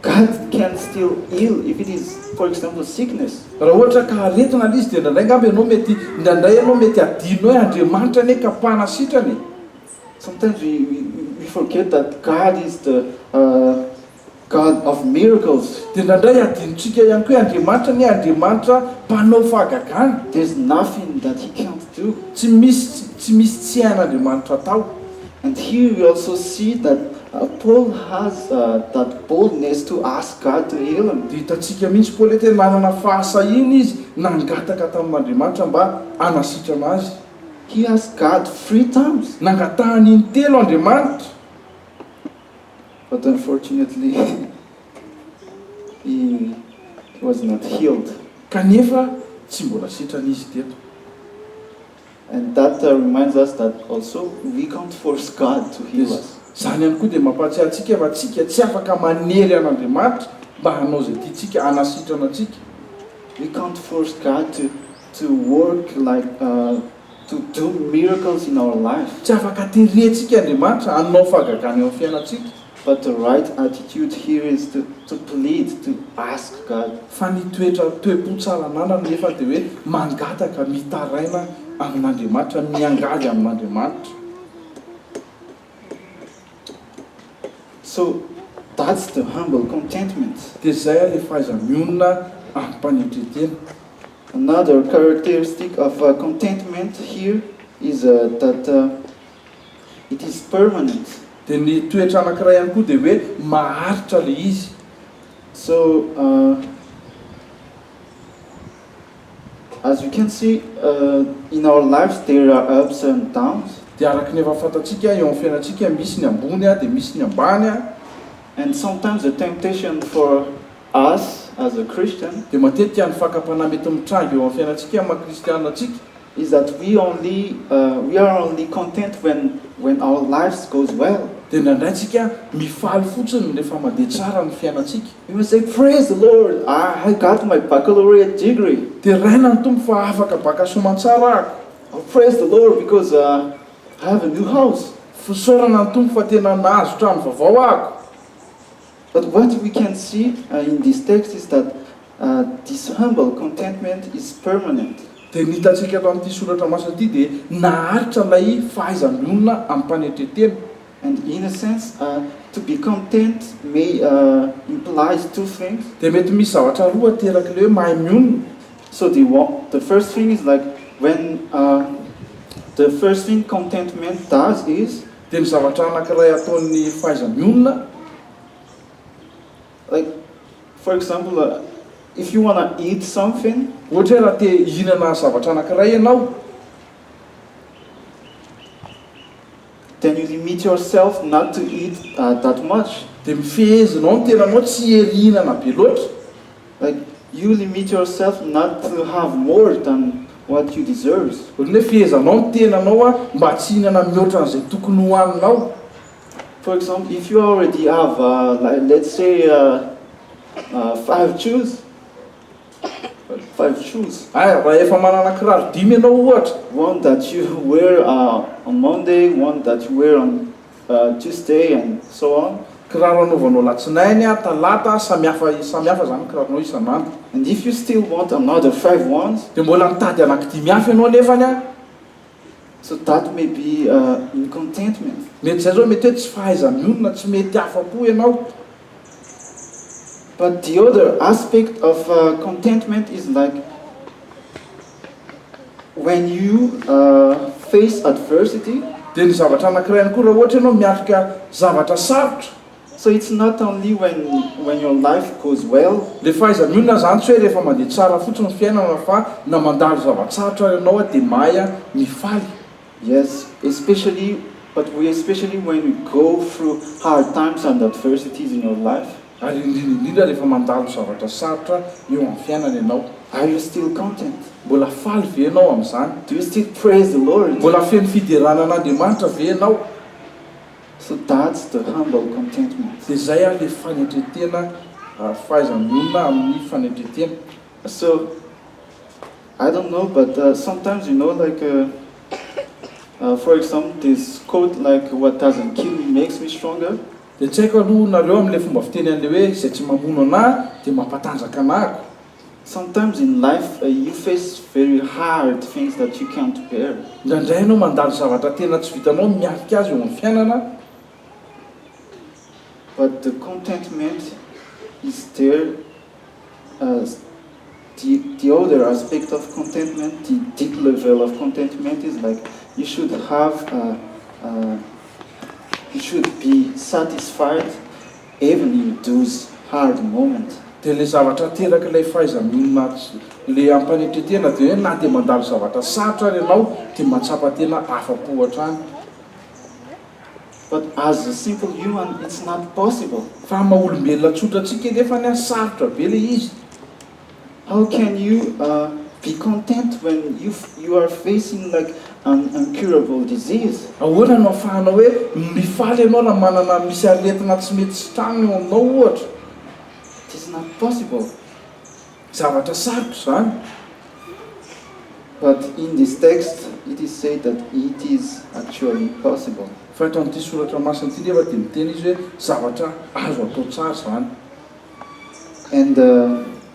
God can still heal if it is, for example, sickness. raha ohatra ka aretina l izy dia ndraindray ngamba ianao mety indraindray ianao mety adinao hoe Andriamanitra ane kapahana sitrany. Sometimes we forget that God is the God of miracles. dia ndraindray adinontsika ihany koa hoe Andriamanitra ne Andriamanitra mpanao fahagagana. There's nothing that he can't do. tsy misy tsy hain'Andriamanitra atao. And here we also see that Paul has that boldness to ask God to heal him. dia hitantsika mihitsy Paoly tena nanana fahasahina izy nangataka tamin'Andriamanitra mba hanasitrana azy. He asked God 3 times, nangatahany intelo Andriamanitra, but unfortunately he was not healed. kanefa tsy mbola sitrana izy teto. And that reminds us that also we can't force God to heal us. Zany ihany koa dia mampahatsiahy antsika fa tsika tsy afaka manery an'Andriamanitra mba hanao zay tiantsika hanasitrana antsika. We can't force God to work like to do miracles in our life. Tsy afaka terentsika Andriamanitra hanao fahagagana eo amin'ny fiainantsika. But the right attitude here is to plead, to ask God. Fa ny toe-po tsara ananana nefa dia hoe mangataka mitaraina amin'Andriamanitra, miangady amin'Andriamanitra. So that's the humble contentment. Dia zay ilay fahaiza-mionona amin'ny mpanetretena. Another characteristic of contentment here is that it is permanent. Dia ny toetra anankiray ihany koa dia hoe maharitra ilay izy. So as you can see in our lives there are ups and downs. Dia araka ny efa fantatsika eo amin'ny fiainantsika misy ny ambony dia misy ny ambany. And sometimes the temptation for us as a Christian dia matetika ny fakapana mety mitranga eo amin'ny fiainantsika maha-kristianantsika is that we are only content when our lives goes well. dia ndraindrayntsika mifaly fotsiny rehefa mandeha tsara ny fiainantsika. We must say, praise the Lord, I got my baccalaureate degree. dia raina ny tompo fa afaka baka soamantsara ako. Oh, praise the Lord because I have a new house. Fisaorana ny tompo fa tena nahazo trano vaovao ako. But what we can see in this text is that this humble contentment is permanent. dia nitatsika eto amin'ity soratra masina ity dia naharitra ilay fahaizam-mionona amin'ny mpanetretena. And in a sense, to be content may implies 2 things. dia mety misy zavatra roa teraka ilay hoe mahay mionona. So the first thing is like when the first thing contentment does is dia ny zavatra anankiray ataon'ny fahaizam-mionona, like, for example, if you want to eat something, ohatra hoe raha te hihinana zavatra anankiray ianao, then you limit yourself not to eat that much. dia mifehezinao ny tenanao tsy hery hihinana be loatra. Like, you limit yourself not to have more than what you deserve. Ohatran'ny hoe fehezanao ny tenanao mba tsy hihinana mihoatra an'izay tokony hohaninao. For example, if you already have, like, let's say, 5 shoes. 5 shoes. Raha efa manana kiraro 5 ianao ohatra. One that you wear on Monday, one that you wear on Tuesday, and so on. Kiraro anaovanao latsinainy, talata, samihafa zany kiraronao isan'andro. And if you still want another 5 ones, dia mbola mitady anaky 5 hafa ianao anefany. so that may be in contentment. Mety zay zao mety hoe tsy fahaiza-mionona, tsy mety afa-po ianao. But the other aspect of contentment is like when you face adversity. Dia ny zavatra anankiray ihany koa raha ohatra ianao miatrika zavatra sarotra. So it's not only when your life goes well. Le fahaiza-mionona zany tsy hoe rehefa mandeha tsara fotsiny ny fiainana fa na mandalo zava-tsarotra ianao dia mahay mifaly. Yes, especially But especially when we go through hard times and adversities in your life, ary indrindra rehefa mandalo zavatra sarotra eo amin'ny fiainana ianao, are you still content? mbola faly ve ianao amin'izany? Do you still praise the Lord? Mbola feno fiderana an'Andriamanitra ve ianao? So that's the humble contentment. Dia izay a le fanetretena fahaizam-monina amin'ny fanetretena. So, I don't know, but sometimes, for example, this quote, like, what doesn't kill me makes me stronger. Dia tsy haiko aloha nareo amin'ilay fomba fiteny an'ilay hoe izay tsy mamono anahy dia mampatanjaka anahako. Sometimes in life, you face very hard things that you can't bear. Indraindray ianao mandalo zavatra tena tsy vitanao miafika azy eo amin'ny fiainana. But the contentment is there. The other aspect of contentment, the deep level of contentment, is like you should be satisfied even in those hard moments. Dia le zavatra teraka ilay fahaiza-monina le ampanetretena dia hoe na dia mandalo zavatra sarotra ary ianao dia mahatsapa tena afa-po hatrany. But as a simple human, it's not possible. Fa maha-olombelona tsotra tsika nefa ny sarotra be le izy. How can you be content when you are facing like an incurable disease? Ahoana no ahafahanao hoe mifaly ianao na manana misy aretina tsy mety sitrana eo aminao ohatra? It is not possible. Zavatra sarotra izany. But in this text, it is said that it is actually possible. Fa eto amin'ity soratra masina ity nefa dia miteny izy hoe zavatra azo atao tsara izany. And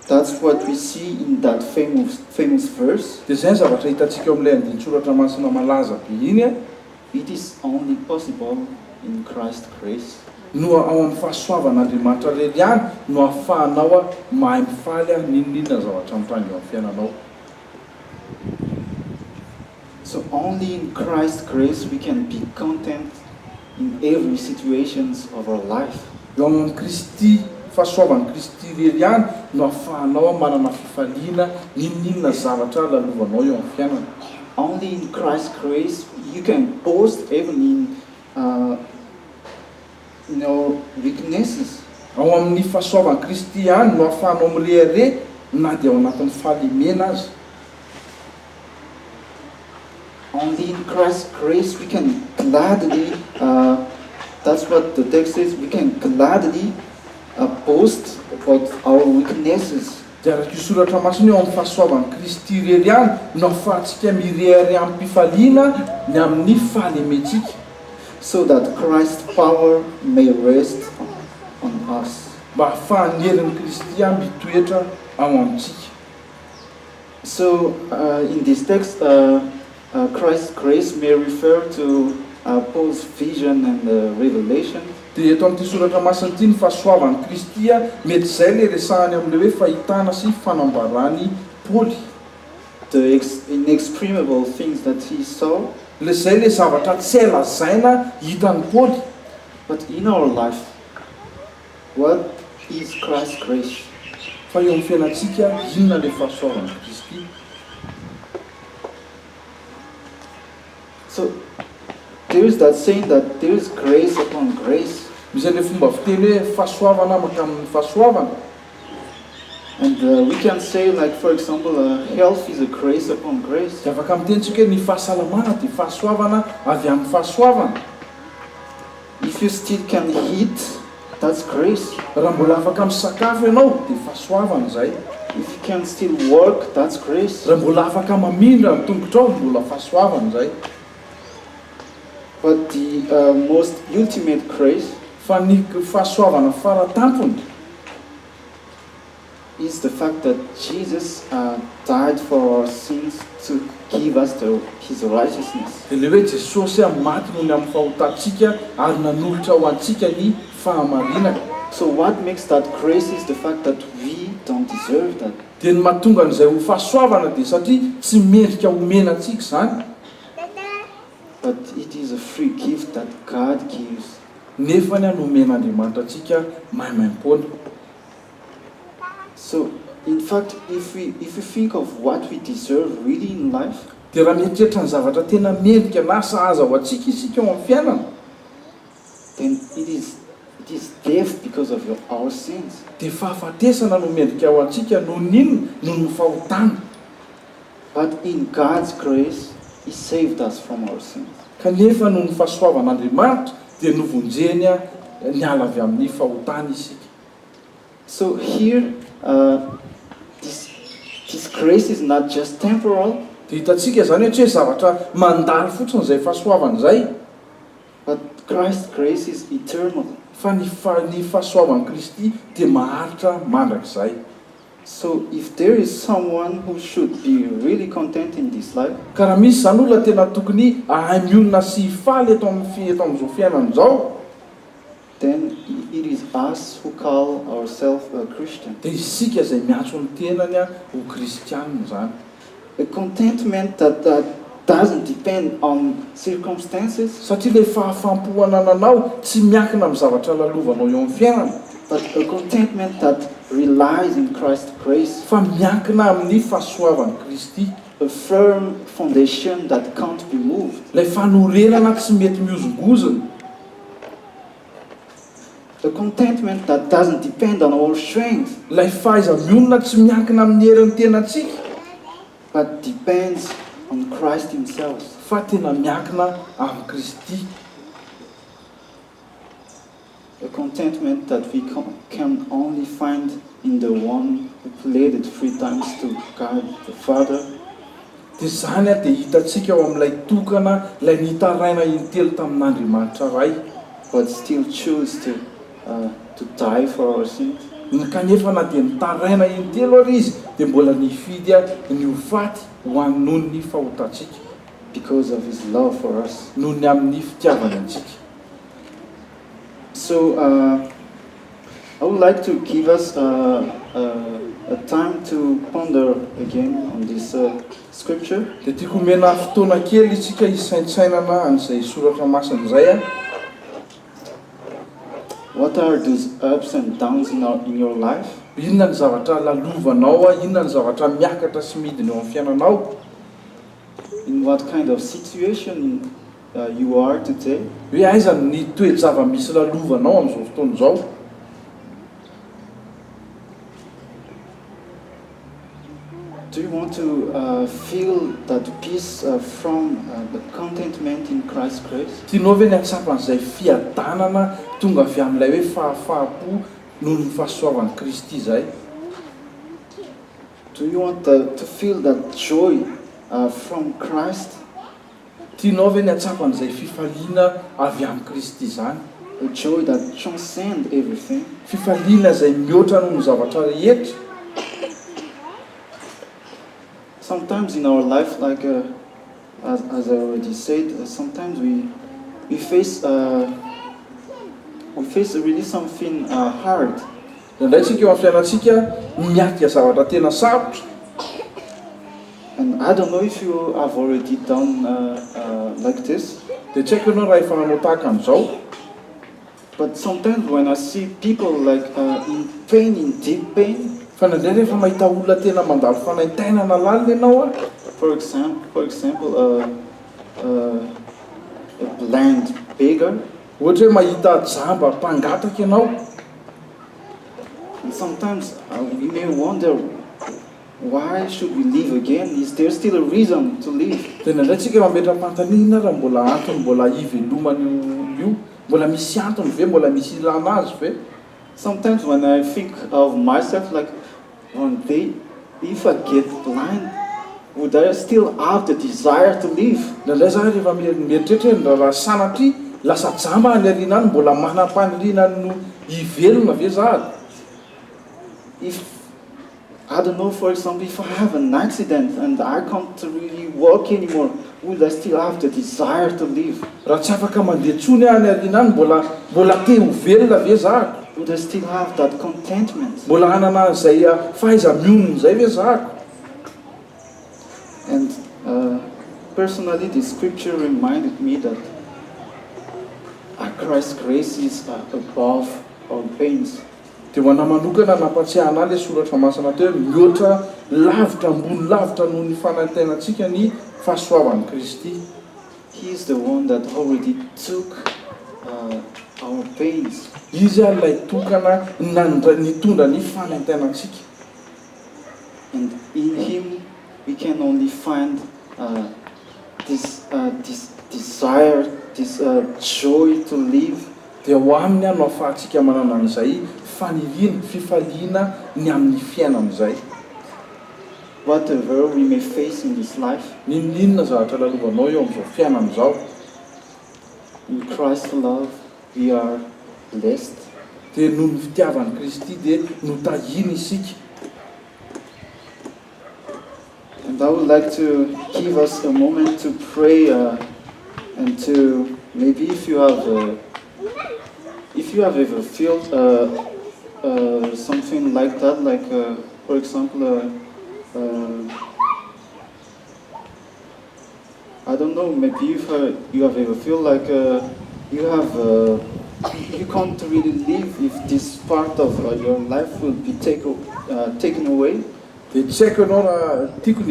that's what we see in that famous verse. Dia izay ny zavatra hitantsika eo amin'ilay andinin-tsoratra masina malaza be iny a. It is only possible in Christ's grace. No ao amin'ny fahasoavan'Andriamanitra irery ihany no ahafahanao mahay mifaly n'inona zavatra mitranga eo amin'ny fiainanao. So only in Christ's grace we can be content in every situations of our life. Eo amin'ny Kristy, fahasoavan'i Kristy irery ihany no ahafahanao manana fifaliana n'inona zavatra lalovanao eo amin'ny fiainana. Only in Christ's grace you can boast even in weaknesses. Ao amin'ny fahasoavan'i Kristy ihany no ahafahanao mirehare na dia ao anatin'ny fahalimena azy. Only in Christ's grace we can gladly, that's what the text says, we can gladly boast about our weaknesses. Dia araka io soratra masina eo amin'ny fahasoavan'i Kristy irery ihany no ahafahantsika mirehare amin'ny mpifaliana ny amin'ny fahalementsika. So that Christ's power may rest on us. Mba ahafahan'ny herin'i Kristy mitoetra ao amintsika. So in this text, Christ's grace may refer to Paul's vision and revelation. Dia eto amin'ity soratra masina ity ny fahasoavan'i Kristy mety izay le resahany amin'ilay hoe fahitana sy fanambarany Paoly. The inexprimable things that he saw. Le zay le zavatra tsy lazaina hitan'ny Paoly. But in our life, what is Christ's grace? Fa eo amin'ny fiainantsika inona le fahasoavan'i Kristy? So there is that saying that there is grace upon grace. Misy le fomba fiteny hoe fahasoavana maka amin'ny fahasoavana. And we can say, like, for example, health is a grace upon grace. Dia afaka mitentsika hoe ny fahasalamana dia fahasoavana avy amin'ny fahasoavana. If you still can eat, that's grace. Raha mbola afaka misakafo ianao dia fahasoavana izay. If you can still work, that's grace. Raha mbola afaka mamindra amin'ny tongotrao mbola fahasoavana izay. But the most ultimate grace fa ny fahasoavana faratampony is the fact that Jesus died for our sins to give us his righteousness. Dia le hoe Jesosy maty noho ny amin'ny fahotantsika ary nanolotra ho antsika ny fahamarinana. So what makes that grace is the fact that we don't deserve that. Dia ny mahatonga an'izay ho fahasoavana dia satria tsy mendrika homenantsika izany. But it is a free gift that God gives. Nefa ny anomen'Andriamanitra antsika maimaim-poana. So, in fact, if we think of what we deserve really in life, dia raha mieritreritra ny zavatra tena mendrika na sahaza ho atsika isika eo amin'ny fiainana, then it is death because of our sins. dia fahafatesana no mendrika ao antsika no ninona no ny fahotana. But in God's grace, He saved us from our sins. Kanefa no ny fahasoavan'Andriamanitra dia novonjeny niala avy amin'ny fahotana isika. So here, this grace is not just temporal, Dia hitantsika zany hoe tsy hoe zavatra mandalo fotsiny izay fahasoavana izay, but Christ's grace is eternal. fa ny fahasoavan'i Kristy dia maharitra mandrakizay. So if there is someone who should be really content in this life, Ka raha misy zany olona tena tokony ahay mionona sy faly eto amin'izao fiainana izao, then it is us who call ourselves a Christian. dia isika izay miantso ny tenany ho kristianina zany. A contentment that doesn't depend on circumstances, Satria ilay fahafampo anananao tsy miankina amin'ny zavatra lalovanao eo amin'ny fiainana, but a contentment that relies in Christ's grace, fa miankina amin'ny fahasoavan'i Kristy. a firm foundation that can't be moved. Ilay fanorenana tsy mety miozongozona, A contentment that doesn't depend on our strength, ilay fahaiza-mionona tsy miankina amin'ny herin'ny tenantsika, but depends on Christ Himself. fa tena miankina amin'ny Kristy. A contentment that we can only find in the one who pleaded 3 times to God the Father, Dia zany dia hitantsika ao amin'ilay tokana ilay nitaraina intelo tamin'Andriamanitra ray, but still choose to die for our sins. kanefa na dia nitaraina intelo ary izy dia mbola nifidy ny hofaty ho anon'ny fahotantsika, Because of His love for us. noho ny amin'ny fitiavany antsika. So I would like to give us a time to ponder again on this scripture. Dia tiako omena fotoana kely isika hisaintsainana an'izay soratra masina izay. What are those ups and downs in your life? Inona ny zavatra lalovanao, inona ny zavatra miakatra sy midina eo amin'ny fiainanao, In what kind of situation you are today? hoe aiza ny toe-java-misy lalovanao amin'izao fotoana izao. Do you want to feel that peace from the contentment in Christ's grace? Tianao ve ny atsapan'izay fiadanana tonga avy amin'ilay hoe fahafahapo noho ny fahasoavan'i Kristy izay? Do you want to feel that joy from Christ? Tianao ve ny atsapan'izay fifaliana avy amin'ny Kristy zany? A joy that transcends everything? Fifaliana izay mihoatra noho ny zavatra rehetra. Sometimes in our life, like as I already said, sometimes we face really something hard. Indray tsika eo amin'ny fiainantsika miatika zavatra tena sarotra. And I don't know if you have already done like this, Dia tsy haiko ianao raha efa nanao tahaka an'izao. but sometimes when I see people like in pain, in deep pain, Fa nandray rehefa mahita olona tena mandalo fanaintainana lalina ianao for example, a blind beggar, ohatra hoe mahita jamba mpangataka ianao, and sometimes we may wonder, why should we live again? Is there still a reason to live? dia nandray tsika mametra-pantanina raha mbola antony mbola hivelomany io, mbola misy antony ve, mbola misy ilana azy ve? Sometimes when I think of myself, like one day, if I get blind, would I still have the desire to live? Nandray zany rehefa mieritreritra hoe raha sanatry lasa jamba any ariana any, mbola manam-paniriana no hivelona ve zaho? If, I don't know, for example, if I have an accident and I can't really walk anymore, would I still have the desire to live? Raha tsy afaka mandeha tsony any ariana any, mbola te ho velona ve zaho? Would I still have that contentment? Mbola hanana izay fahaiza-mionona izay ve zaho? And personally, the scripture reminded me that Christ's grace is above all pains. dia ho anahy manokana nampatsiahana ahy le soratra masina teo hoe mihoatra lavitra ambony lavitra noho ny fanantenantsika ny fahasoavan'i Kristy. He is the one that already took our pains. Izy ilay tokana nitondra ny fanantenantsika. And in Him we can only find this desire, this joy to live. Dia ho aminy no ahafahantsika manana an'izay faniriana, fifaliana ny amin'ny fiainana izay. Whatever we may face in this life, Ninona zavatra lalovanao eo amin'izao fiainana izao, in Christ's love we are blessed. dia noho ny fitiavan'i Kristy dia notahina isika. And I would like to give us a moment to pray and to maybe if you have ever felt something like that, like for example, I don't know, maybe if you have ever feel like you can't really live if this part of your life will be taken away. Dia tsy haiko ianao raha tiako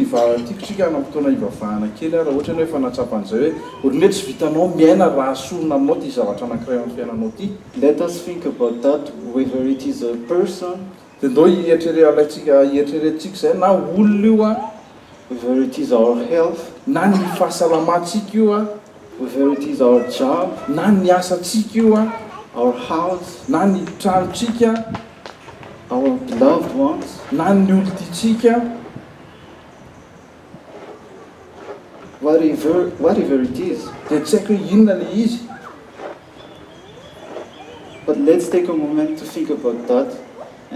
tsika na fotoana ivavahana kely raha ohatra ny hoe fanatsapan'izay hoe olona tsy vitanao miaina raha sorona aminao ty zavatra anankiray amin'ny fiainanao ty. Let us think about that, whether it is a person, dia ndao hieritreretsika izay na olona io a, whether it is our health, na ny fahasalamantsika io a, whether it is our job, na ny asantsika io a, our house, na ny tranontsika, our loved ones, na ny olon-titsika, whatever it is. dia tsy haiko hoe inona le izy. But let's take a moment to think about that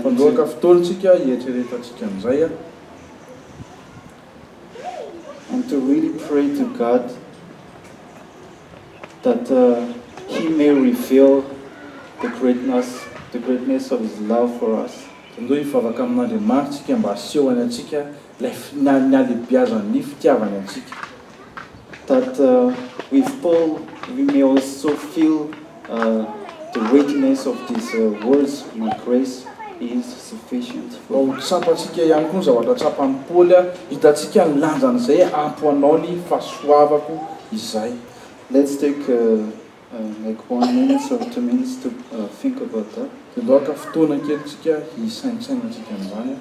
Fandoaka fotoantsika hieritreretatsika amin'izay a, and to really pray to God that He may reveal the greatness of His love for us. Ndao hivavaka amin'Andriamanitsika mba asehony antsika ilay ny alehibiazan'ny fitiavany antsika. That with Paul we may also feel the weightiness of these words, my grace is sufficient Mba for ho tsapantsika ihany koa ny zavatra tsapan'ny Paoly a, hitantsika ny lanjan'izay ampoanao ny fahasoavako izay. Let's take like 1 minute or 2 minutes to think about that. Dia ndoaka fotoana kelitsika hisaintsainantsika amin'izany a.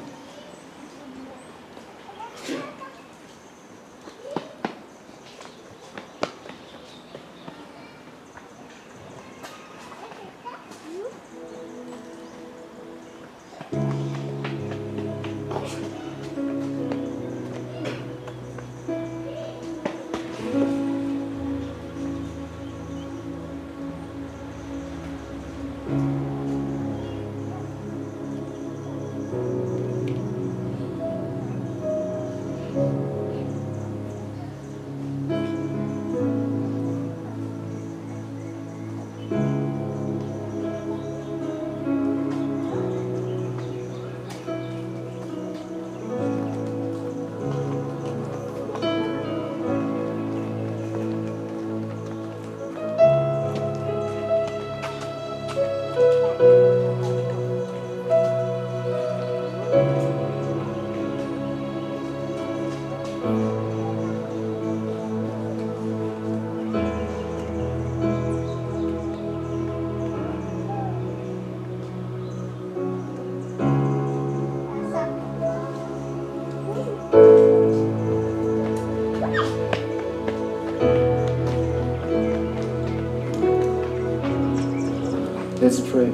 Let's pray.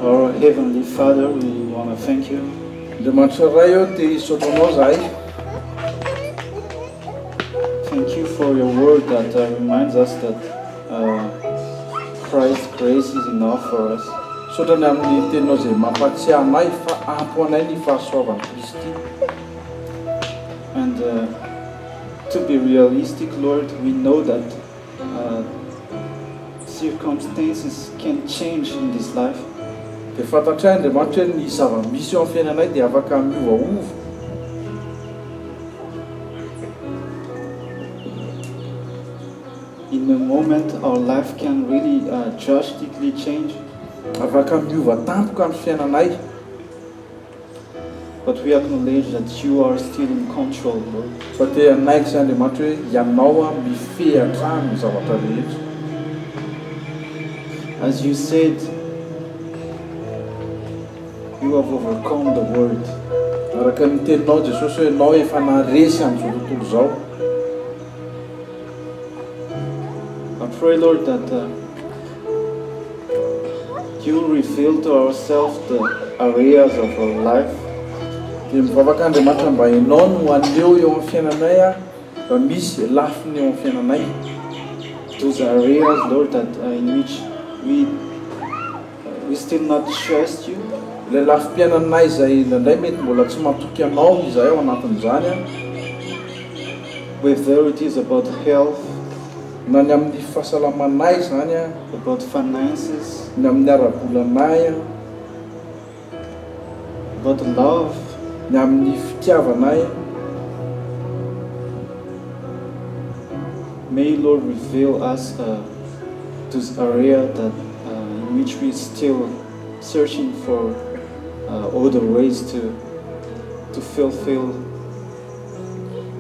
Our Heavenly Father, we want to thank you. Andriamanitra ray eo dia isotranao zahay. Thank you for your word that reminds us that Christ's grace is enough for us. Sotrany amin'ny teninao izay mampatsiahy anay fa ampy anay ny fahasoavan'i Kristy. And to be realistic, Lord, we know that circumstances can change in this life. Dia fantatray Andriamanitra hoe ny zava-misy eo amin'ny fiainanay dia afaka miovaova. In In a moment, our life can really drastically change, afaka miova tampoka amin'ny fiainanay, but we acknowledge that you are still in control, Lord. fa te anaiky zay Andriamanitra hoe ianao a mifehatra ny zavatra rehetra. As you said, you have overcome the world. Araka ny teninao Jesosy hoe ianao efa naresy amin'izao tontolo izao. I pray, Lord, that you reveal to ourselves the areas of our life Dia mivavaka Andriamanitra mba ianao no aneo eo amin'ny fiainanay a, mba misy lafiny eo amin'ny fiainanay. those areas, Lord, that in which we still not trust you, Ilay lafim-piainanay izay indraindray mety mbola tsy matoky anao izahay ao anatin'izany a, whether it is about health, na ny amin'ny fahasalamanay zany a, about finances, ny amin'ny ara-bolanay a, about love. ny amin'ny fitiavanay a. May Lord reveal us those areas that in which we still searching for other ways to fulfill.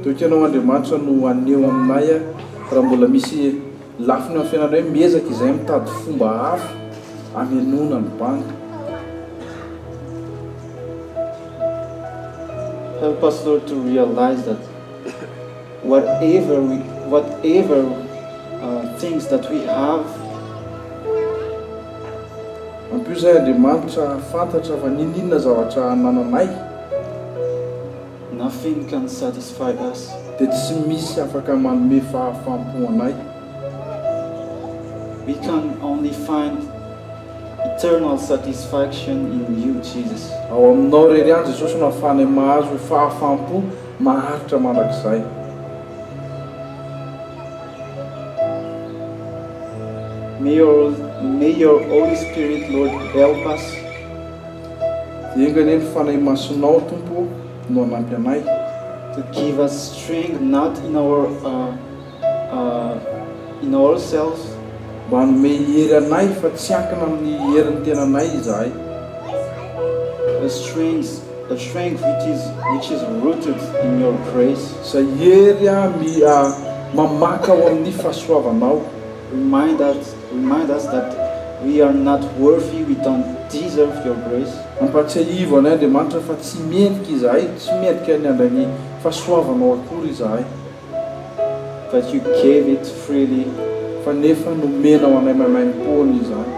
Toekanao Andriamanitra no aneo aminay a, raha mbola misy lafiny amin'ny fiainanay hoe miezaka izay mitady fomba hafa hanenona ny banka. Help us, Lord, to realize that whatever things that we have, Ampio izay Andriamanitra fantatra fa ninona zavatra nananay, nothing can satisfy us. dia tsy misy afaka manome fahafampo anay. We can only find eternal satisfaction in you, Jesus. Ao aminao rery ihany Jesosy no ahafahana mahazo fahafampo maharitra mandrakizay. May your Holy Spirit, Lord, help us Dia engany ny fanahy masonao Tompo no hanampy anay, to give us strength, not in ourselves, mba hanome hery anay fa tsy ankina amin'ny herin'ny tenanay izahay, a strength which is rooted in your grace. izay hery a mamaka ao amin'ny fahasoavanao. Remind us that we are not worthy, we don't deserve your grace. Mampatsiahivo anay Andriamanitra fa tsy mendrika izahay, tsy mendrika ny andray ny fahasoavanao akory izahay, But you gave it freely. fa nefa nomenao anay maimaimpona izahay.